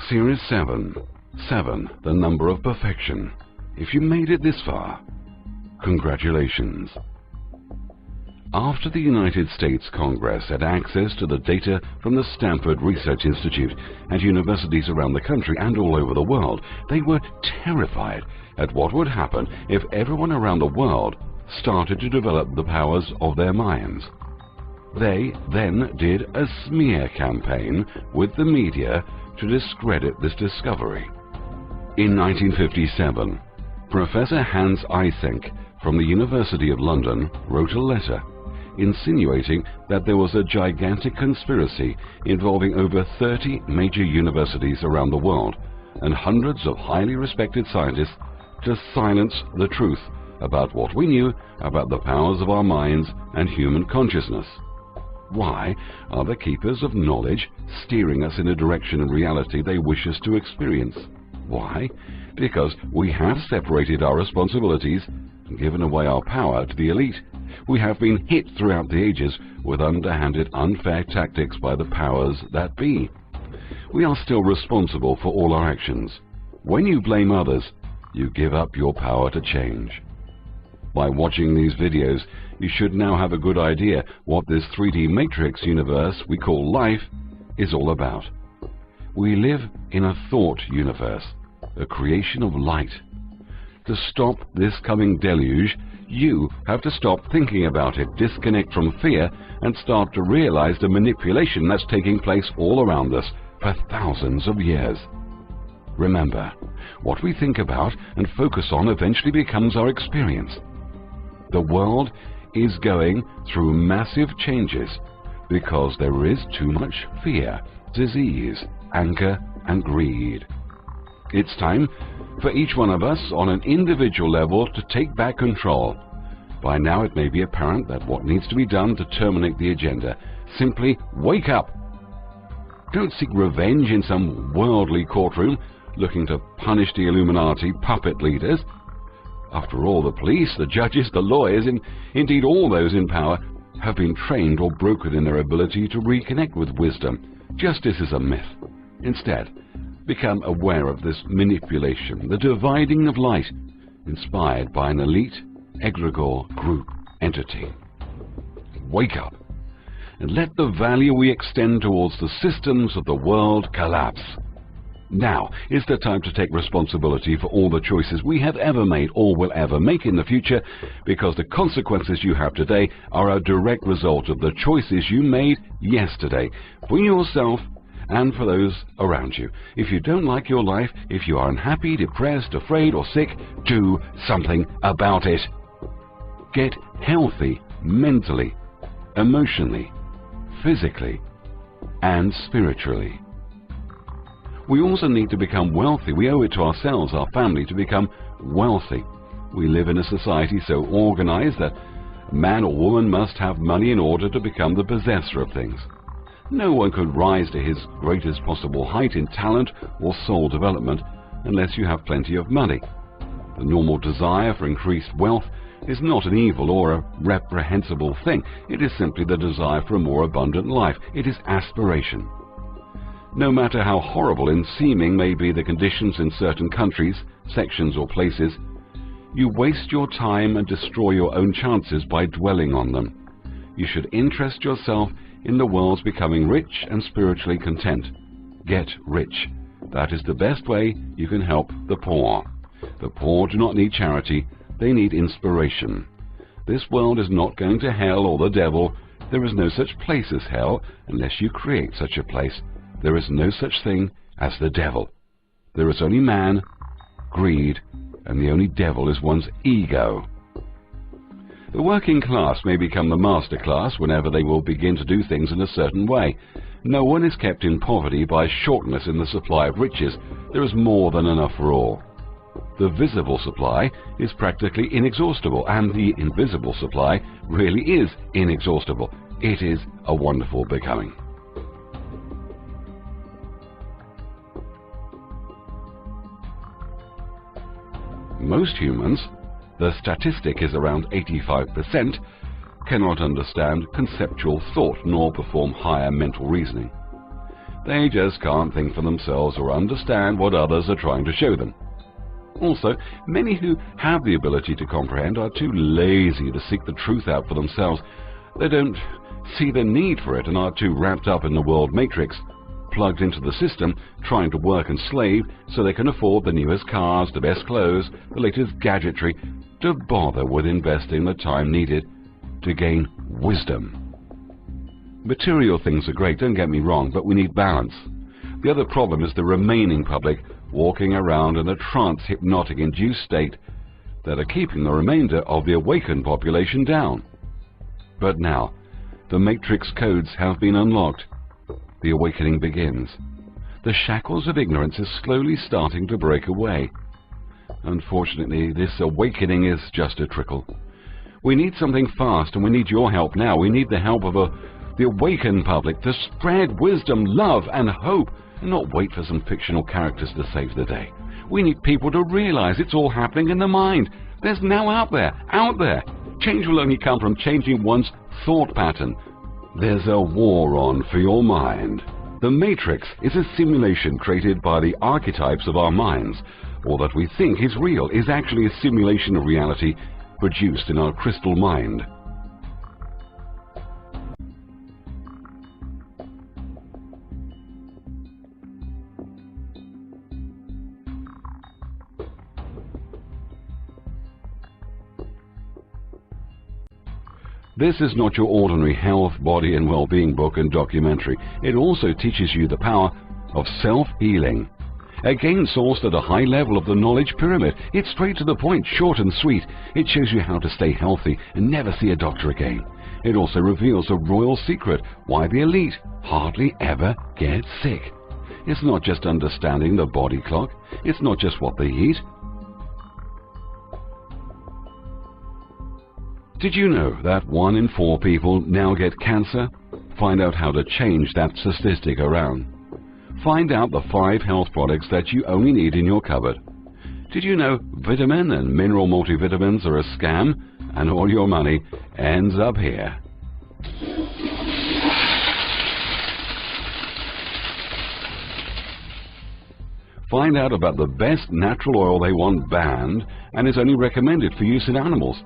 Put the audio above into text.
Series 7. 7, the number of perfection. If you made it this far, congratulations. After the United States Congress had access to the data from the Stanford Research Institute and universities around the country and all over the world, they were terrified at what would happen if everyone around the world started to develop the powers of their minds. They then did a smear campaign with the media to discredit this discovery. In 1957, Professor Hans Eysenck from the University of London wrote a letter insinuating that there was a gigantic conspiracy involving over 30 major universities around the world and hundreds of highly respected scientists to silence the truth about what we knew about the powers of our minds and human consciousness. Why are the keepers of knowledge steering us in a direction and reality they wish us to experience? Why? Because we have separated our responsibilities and given away our power to the elite. We have been hit throughout the ages with underhanded, unfair tactics by the powers that be. We are still responsible for all our actions. When you blame others, you give up your power to change. By watching these videos, you should now have a good idea what this 3D matrix universe we call life is all about. We live in a thought universe, a creation of light. To stop this coming deluge, you have to stop thinking about it, disconnect from fear, and start to realize the manipulation that's taking place all around us for thousands of years. Remember, what we think about and focus on eventually becomes our experience. The world is going through massive changes because there is too much fear, disease, anger, and greed. It's time for each one of us on an individual level to take back control. By now it may be apparent that what needs to be done to terminate the agenda. Simply wake up. Don't seek revenge in some worldly courtroom looking to punish the Illuminati puppet leaders. After all, the police, the judges, the lawyers, and indeed all those in power have been trained or broken in their ability to reconnect with wisdom. Justice is a myth. Instead, become aware of this manipulation, the dividing of light, inspired by an elite, egregore group entity. Wake up and let the value we extend towards the systems of the world collapse. Now is the time to take responsibility for all the choices we have ever made or will ever make in the future, because the consequences you have today are a direct result of the choices you made yesterday for yourself and for those around you. If you don't like your life, if you are unhappy, depressed, afraid, or sick, do something about it. Get healthy mentally, emotionally, physically, and spiritually. We also need to become wealthy. We owe it to ourselves, our family, to become wealthy. We live in a society so organized that man or woman must have money in order to become the possessor of things. No one could rise to his greatest possible height in talent or soul development unless you have plenty of money. The normal desire for increased wealth is not an evil or a reprehensible thing. It is simply the desire for a more abundant life. It is aspiration. No matter how horrible in seeming may be the conditions in certain countries, sections, or places, you waste your time and destroy your own chances by dwelling on them. You should interest yourself in the world's becoming rich and spiritually content. Get rich. That is the best way you can help the poor. The poor do not need charity, they need inspiration. This world is not going to hell or the devil. There is no such place as hell unless you create such a place. There is no such thing as the devil. There is only man, greed, and the only devil is one's ego. The working class may become the master class whenever they will begin to do things in a certain way. No one is kept in poverty by shortness in the supply of riches. There is more than enough for all. The visible supply is practically inexhaustible, and the invisible supply really is inexhaustible. It is a wonderful becoming. Most humans, the statistic is around 85%, cannot understand conceptual thought nor perform higher mental reasoning. They just can't think for themselves or understand what others are trying to show them. Also, many who have the ability to comprehend are too lazy to seek the truth out for themselves. They don't see the need for it and are too wrapped up in the world matrix, plugged into the system, trying to work and slave so they can afford the newest cars, the best clothes, the latest gadgetry, to bother with investing the time needed to gain wisdom. Material things are great, don't get me wrong, but we need balance. The other problem is the remaining public walking around in a trance hypnotic induced state that are keeping the remainder of the awakened population down. But now, the matrix codes have been unlocked. The awakening begins. The shackles of ignorance is slowly starting to break away. Unfortunately, this awakening is just a trickle. We need something fast, and we need your help now. We need the help of the awakened public to spread wisdom, love, and hope, and not wait for some fictional characters to save the day. We need people to realize it's all happening in the mind. There's now out there. Change will only come from changing one's thought pattern. There's a war on for your mind. The Matrix is a simulation created by the archetypes of our minds. All that we think is real is actually a simulation of reality produced in our crystal mind. This is not your ordinary health, body and well-being book and documentary. It also teaches you the power of self-healing. Again, sourced at a high level of the knowledge pyramid. It's straight to the point, short and sweet. It shows you how to stay healthy and never see a doctor again. It also reveals a royal secret, why the elite hardly ever get sick. It's not just understanding the body clock. It's not just what they eat. Did you know that 1 in 4 people now get cancer? Find out how to change that statistic around. Find out the 5 health products that you only need in your cupboard. Did you know vitamin and mineral multivitamins are a scam and all your money ends up here? Find out about the best natural oil they want banned and is only recommended for use in animals.